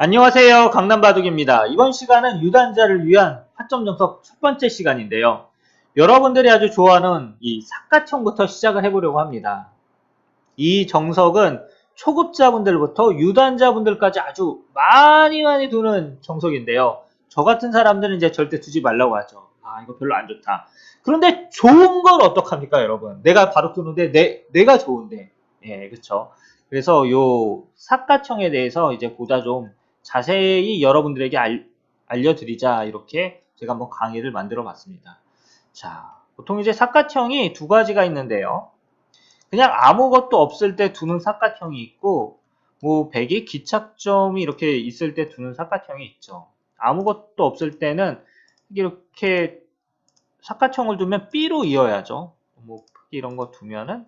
안녕하세요. 강남바둑입니다. 이번 시간은 유단자를 위한 타점 정석 첫 번째 시간인데요. 여러분들이 아주 좋아하는 이 삿가청부터 시작을 해보려고 합니다. 이 정석은 초급자분들부터 유단자분들까지 아주 많이 두는 정석인데요. 저 같은 사람들은 이제 절대 두지 말라고 하죠. 아, 이거 별로 안 좋다. 그런데 좋은 건 어떡합니까, 여러분? 내가 바로 두는데 내가 좋은데. 예, 그쵸. 그래서 요 삿가청에 대해서 이제 보다 좀 자세히 여러분들에게 알려드리자 이렇게 제가 한번 강의를 만들어 봤습니다. 자, 보통 이제 삿가청이 두 가지가 있는데요. 그냥 아무것도 없을 때 두는 삿갓형이 있고, 뭐 백이 기착점이 이렇게 있을 때 두는 삿갓형이 있죠. 아무것도 없을 때는 이렇게 삿갓형을 두면 B로 이어야죠. 뭐 이런 거 두면은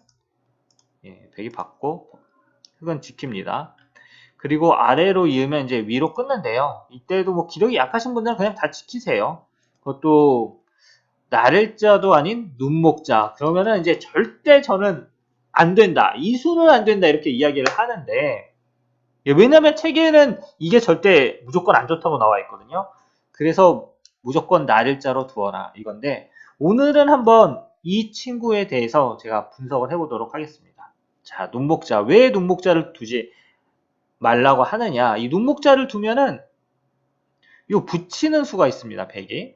백이 받고 흙은 지킵니다. 그리고 아래로 이으면 이제 위로 끊는데요. 이때도 뭐 기력이 약하신 분들은 그냥 다 지키세요. 그것도 나를자도 아닌 눈목자. 그러면은 이제 절대 저는 안 된다. 이수는 안 된다. 이렇게 이야기를 하는데, 왜냐면 책에는 이게 절대 무조건 안 좋다고 나와 있거든요. 그래서 무조건 나를자로 두어라. 이건데, 오늘은 한번 이 친구에 대해서 제가 분석을 해보도록 하겠습니다. 자, 눈목자. 왜 눈목자를 두지 말라고 하느냐. 이 눈목자를 두면은, 요 붙이는 수가 있습니다. 백이.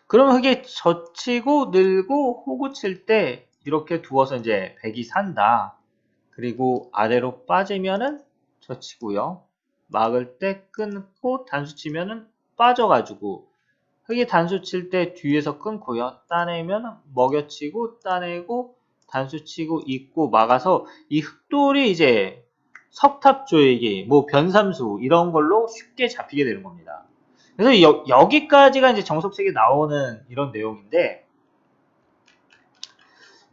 그러면 흙이 젖히고 늘고 호구 칠 때 이렇게 두어서 이제 백이 산다. 그리고 아래로 빠지면은 젖히고요. 막을 때 끊고 단수 치면은 빠져가지고 흙이 단수 칠 때 뒤에서 끊고요. 따내면 먹여치고 따내고 단수 치고 있고 막아서 이 흙돌이 이제 석탑조이기, 뭐 변삼수 이런 걸로 쉽게 잡히게 되는 겁니다. 그래서 여기까지가 이제 정석책에 나오는 이런 내용인데,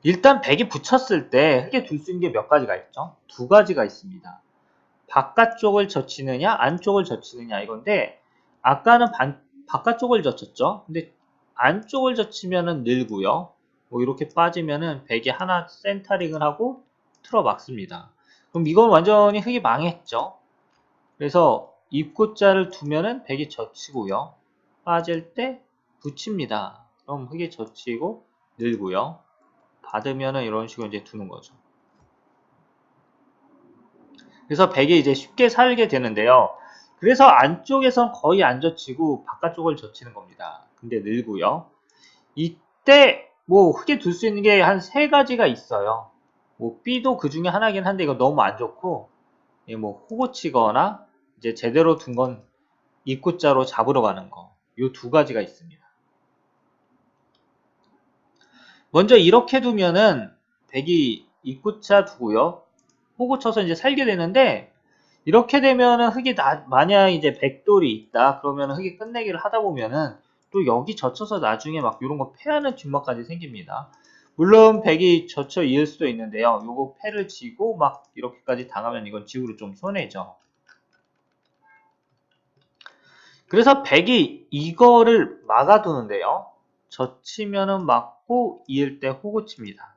일단 백이 붙였을 때 흙에 둘 수 있는 게 몇 가지가 있죠? 두 가지가 있습니다. 바깥쪽을 젖히느냐 안쪽을 젖히느냐 이건데, 아까는 바깥쪽을 젖혔죠. 근데 안쪽을 젖히면은 늘고요. 뭐 이렇게 빠지면은 백이 하나 센터링을 하고 틀어 막습니다. 그럼 이건 완전히 흙이 망했죠. 그래서 입구자를 두면은 백이 젖히고요. 빠질 때 붙입니다. 그럼 흙이 젖히고 늘고요. 받으면은 이런 식으로 이제 두는 거죠. 그래서 백이 이제 쉽게 살게 되는데요. 그래서 안쪽에선 거의 안 젖히고 바깥쪽을 젖히는 겁니다. 근데 늘고요. 이때 뭐 흙에 둘 수 있는 게 한 세 가지가 있어요. 뭐 B도 그 중에 하나긴 한데 이거 너무 안 좋고, 뭐 호구 치거나 이제 제대로 둔 건 입구자로 잡으러 가는 거. 요 두 가지가 있습니다. 먼저 이렇게 두면은 백이 입구자 두고요. 호구 쳐서 이제 살게 되는데, 이렇게 되면은 흙이 만약 이제 백돌이 있다. 그러면 흙이 끝내기를 하다 보면은 또 여기 젖혀서 나중에 막 이런 거 패하는 뒷막까지 생깁니다. 물론 백이 젖혀 이을 수도 있는데요. 요거 패를 지고 막 이렇게까지 당하면 이건 지우로 좀 손해죠. 그래서 백이 이거를 막아두는데요. 젖히면은 막고 이을 때 호구 칩니다.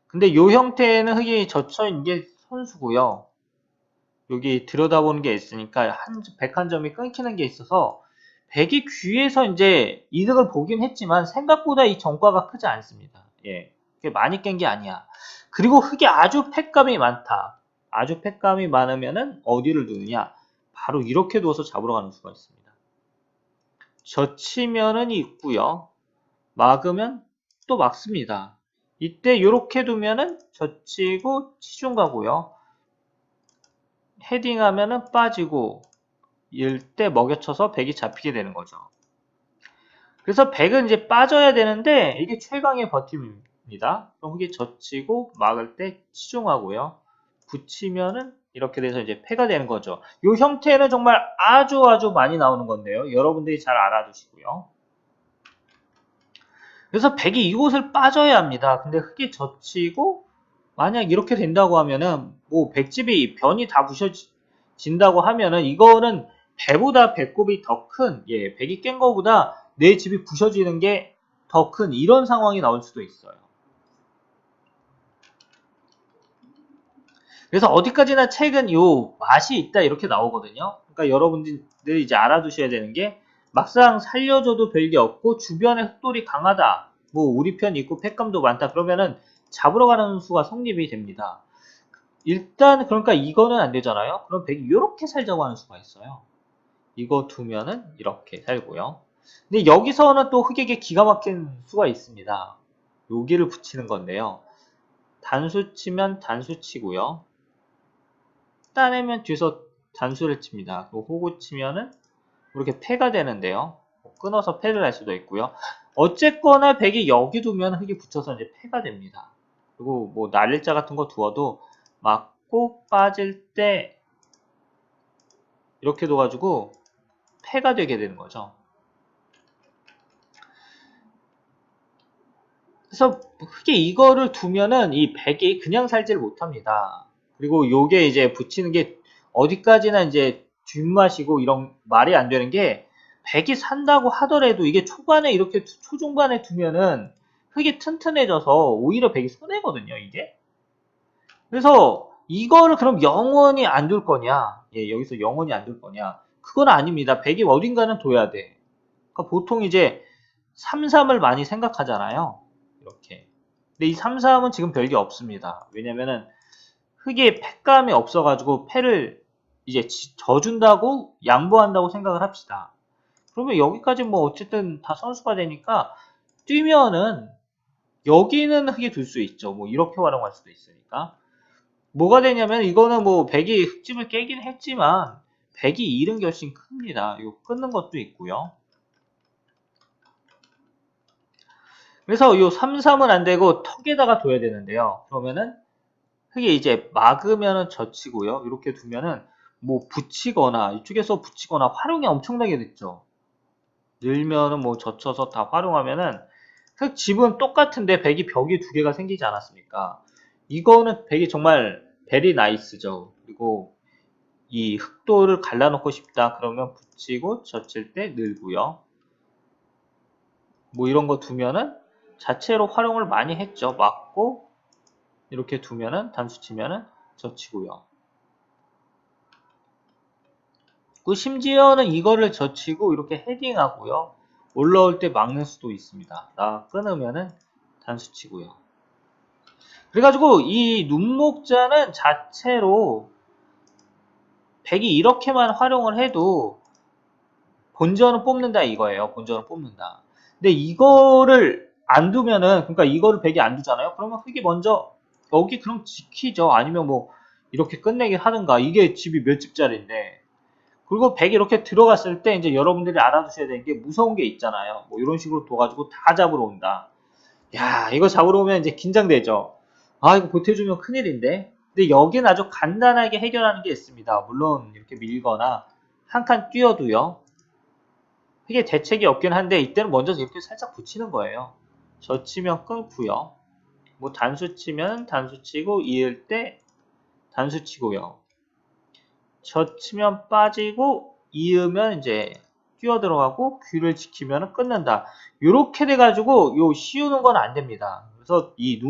근데 요 형태에는 흙이 젖혀 있는 게 선수고요. 여기 들여다보는 게 있으니까 백 한 점이 끊기는 게 있어서 백이 귀에서 이제 이득을 보긴 했지만 생각보다 이 정과가 크지 않습니다. 예, 그게 많이 깬 게 아니야. 그리고 흙이 아주 팩감이 많다. 아주 팩감이 많으면은 어디를 두느냐? 바로 이렇게 두어서 잡으러 가는 수가 있습니다. 젖히면은 있고요. 막으면 또 막습니다. 이때 이렇게 두면은 젖히고 치중 가고요. 헤딩하면은 빠지고 일 때 먹여쳐서 백이 잡히게 되는 거죠. 그래서 백은 이제 빠져야 되는데 이게 최강의 버팀입니다. 그럼 이게 젖히고 막을 때 치중하고요. 붙이면은 이렇게 돼서 이제 패가 되는 거죠. 이 형태는 정말 아주 많이 나오는 건데요. 여러분들이 잘 알아두시고요. 그래서 백이 이곳을 빠져야 합니다. 근데 흙이 젖히고 만약 이렇게 된다고 하면은 뭐 백집이 변이 다 부셔진다고 하면은 이거는 배보다 배꼽이 더 큰, 백이 깬 거보다 내 집이 부셔지는 게 더 큰 이런 상황이 나올 수도 있어요. 그래서 어디까지나 책은 요 맛이 있다 이렇게 나오거든요. 그러니까 여러분들이 이제 알아두셔야 되는 게 막상 살려줘도 별게 없고 주변에 흑돌이 강하다. 뭐 우리 편 있고 팩감도 많다. 그러면은 잡으러 가는 수가 성립이 됩니다. 일단 그러니까 이거는 안 되잖아요. 그럼 백이 이렇게 살자고 하는 수가 있어요. 이거 두면은 이렇게 살고요. 근데 여기서는 또 흑에게 기가 막힌 수가 있습니다. 여기를 붙이는 건데요. 단수 치면 단수 치고요. 따내면 뒤에서 단수를 칩니다. 호구 치면은 이렇게 패가 되는데요. 끊어서 패를 할 수도 있고요. 어쨌거나 백이 여기 두면 흑이 붙여서 이제 패가 됩니다. 그리고 뭐 날일자 같은 거 두어도 맞고 빠질 때 이렇게 둬가지고 패가 되게 되는 거죠. 그래서 흑이 이거를 두면은 이 백이 그냥 살지를 못합니다. 그리고 요게 이제 붙이는 게 어디까지나 이제 뒷맛이고 이런 말이 안 되는 게 백이 산다고 하더라도 이게 초반에 이렇게 초중반에 두면은 흑이 튼튼해져서 오히려 백이 손해거든요, 이게. 그래서 이거를 그럼 영원히 안 둘 거냐? 예, 여기서 영원히 안 둘 거냐? 그건 아닙니다. 백이 어딘가는 둬야 돼. 그러니까 보통 이제 3-3을 많이 생각하잖아요. 이렇게. 근데 이 3-3은 지금 별게 없습니다. 왜냐면은 흑의 패감이 없어가지고 패를 이제 져준다고 양보한다고 생각을 합시다. 그러면 여기까지 뭐 어쨌든 다 선수가 되니까 뛰면은 여기는 흑이 둘 수 있죠. 뭐 이렇게 활용할 수도 있으니까. 뭐가 되냐면 이거는 뭐 백이 흑집을 깨긴 했지만 백이 잃은 게 훨씬 큽니다. 이거 끊는 것도 있고요. 그래서 요 3-3은 안 되고 턱에다가 둬야 되는데요. 그러면은 흑이 이제 막으면은 젖히고요. 이렇게 두면은 뭐 붙이거나 이쪽에서 붙이거나 활용이 엄청나게 됐죠. 늘면은 뭐 젖혀서 다 활용하면은 흑 집은 똑같은데 백이 벽이 두 개가 생기지 않았습니까? 이거는 백이 정말 베리 나이스죠. 그리고 이 흑도를 갈라놓고 싶다 그러면 붙이고 젖힐 때 늘고요. 뭐 이런 거 두면은 자체로 활용을 많이 했죠. 막고 이렇게 두면은 단수 치면은 젖히고요. 그 심지어는 이거를 젖히고 이렇게 헤딩하고요. 올라올 때 막는 수도 있습니다. 나 끊으면은 단수 치고요. 그래가지고 이 눈목자는 자체로 백이 이렇게만 활용을 해도 본전은 뽑는다 이거예요. 본전을 뽑는다. 근데 이거를 안 두면은 그러니까 이거를 백이 안 두잖아요. 그러면 흑이 먼저 여기 그럼 지키죠. 아니면 뭐 이렇게 끝내긴 하든가. 이게 집이 몇 집짜리인데. 그리고 백이 이렇게 들어갔을 때 이제 여러분들이 알아두셔야 되는 게 무서운 게 있잖아요. 뭐 이런 식으로 둬가지고 다 잡으러 온다. 야, 이거 잡으러 오면 이제 긴장되죠. 아, 이거 보태주면 큰일인데. 근데 여기는 아주 간단하게 해결하는 게 있습니다. 물론 이렇게 밀거나 한 칸 뛰어도요. 이게 대책이 없긴 한데 이때는 먼저 이렇게 살짝 붙이는 거예요. 젖히면 끊고요. 뭐 단수 치면 단수 치고 이을 때 단수 치고요. 젖히면 빠지고 이으면 이제 뛰어 들어가고 귀를 지키면 끊는다. 이렇게 돼가지고 요 씌우는 건 안 됩니다. 그래서 이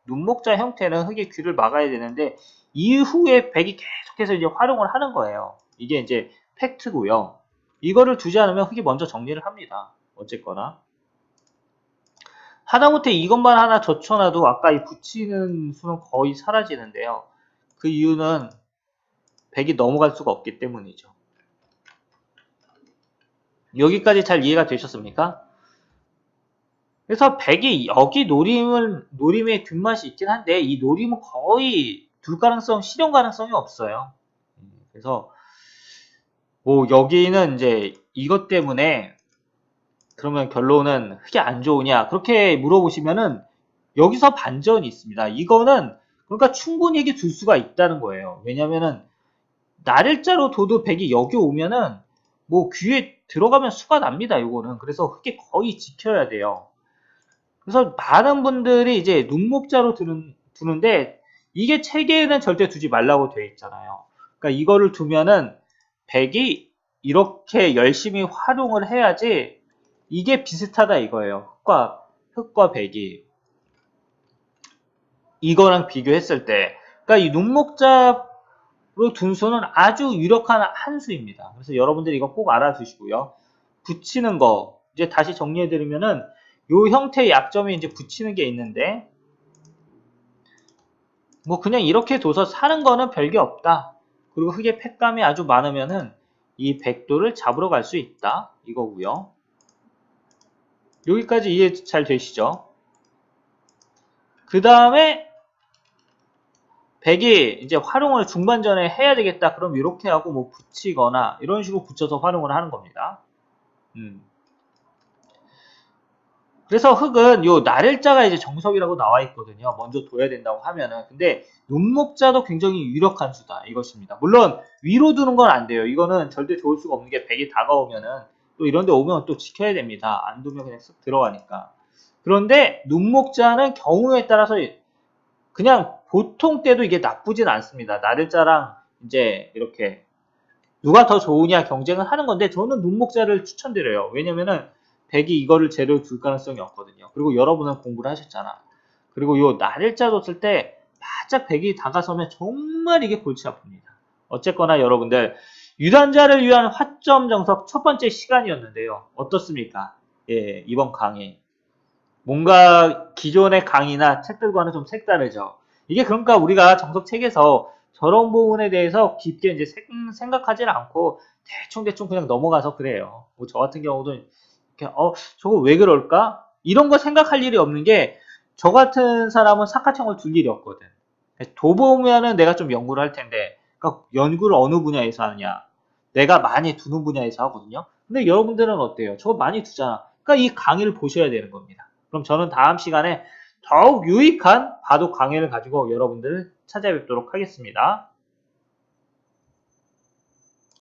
눈목자 형태는 흑의 귀를 막아야 되는데 이후에 백이 계속해서 이제 활용을 하는 거예요. 이게 이제 팩트고요. 이거를 두지 않으면 흑이 먼저 정리를 합니다. 어쨌거나. 하다못해 이것만 하나 젖혀놔도 아까 이 붙이는 수는 거의 사라지는데요. 그 이유는 백이 넘어갈 수가 없기 때문이죠. 여기까지 잘 이해가 되셨습니까? 그래서 백이 여기 노림의 균맛이 있긴 한데 이 노림은 거의 실현 가능성이 없어요. 그래서 뭐 여기는 이제 이것 때문에 그러면 결론은 흑이 안 좋으냐 그렇게 물어보시면은 여기서 반전이 있습니다. 이거는 그러니까 충분히 이게 둘 수가 있다는 거예요. 왜냐면은 날일자로 둬도 백이 여기 오면은 뭐 귀에 들어가면 수가 납니다. 이거는 그래서 흑이 거의 지켜야 돼요. 그래서 많은 분들이 이제 눈목자로 두는데 이게 책에는 절대 두지 말라고 되어 있잖아요. 그러니까 이거를 두면은 백이 이렇게 열심히 활용을 해야지 이게 비슷하다 이거예요. 흑과 백이 이거랑 비교했을 때 그러니까 이 눈목자로 둔 수는 아주 유력한 한 수입니다. 그래서 여러분들이 이거 꼭 알아두시고요. 붙이는 거 이제 다시 정리해드리면은 요 형태의 약점이 이제 붙이는 게 있는데 뭐 그냥 이렇게 둬서 사는 거는 별게 없다. 그리고 흙의 팩감이 아주 많으면은 이 백도를 잡으러 갈 수 있다. 이거고요. 여기까지 이해 잘 되시죠? 그 다음에 백이 이제 활용을 중반전에 해야 되겠다. 그럼 이렇게 하고 뭐 붙이거나 이런 식으로 붙여서 활용을 하는 겁니다. 그래서 흙은 요 나렐자가 이제 정석이라고 나와 있거든요. 먼저 둬야 된다고 하면은. 근데 눈목자도 굉장히 유력한 수다. 이것입니다. 물론 위로 두는 건 안 돼요. 이거는 절대 좋을 수가 없는 게 백이 다가오면은 또 이런 데 오면 또 지켜야 됩니다. 안 두면 그냥 쓱 들어가니까. 그런데 눈목자는 경우에 따라서 그냥 보통 때도 이게 나쁘진 않습니다. 나렐자랑 이제 이렇게 누가 더 좋으냐 경쟁을 하는 건데 저는 눈목자를 추천드려요. 왜냐면은 백이 이거를 재료로 둘 가능성이 없거든요. 그리고 여러분은 공부를 하셨잖아. 그리고 요 나렐자 뒀을 때 바짝 백이 다가서면 정말 이게 골치 아픕니다. 어쨌거나 여러분들 유단자를 위한 화점 정석 첫 번째 시간이었는데요. 어떻습니까? 예, 이번 강의. 뭔가 기존의 강의나 책들과는 좀 색다르죠. 이게 그러니까 우리가 정석 책에서 저런 부분에 대해서 깊게 이제 생각하지 않고 대충 그냥 넘어가서 그래요. 뭐 저 같은 경우도 이렇게 저거 왜 그럴까? 이런 거 생각할 일이 없는 게 저 같은 사람은 사카청을 둘 일이 없거든. 도보면은 내가 좀 연구를 할 텐데, 그러니까 연구를 어느 분야에서 하느냐? 내가 많이 두는 분야에서 하거든요. 근데 여러분들은 어때요? 저거 많이 두잖아. 그러니까 이 강의를 보셔야 되는 겁니다. 그럼 저는 다음 시간에 더욱 유익한 바둑 강의를 가지고 여러분들을 찾아뵙도록 하겠습니다.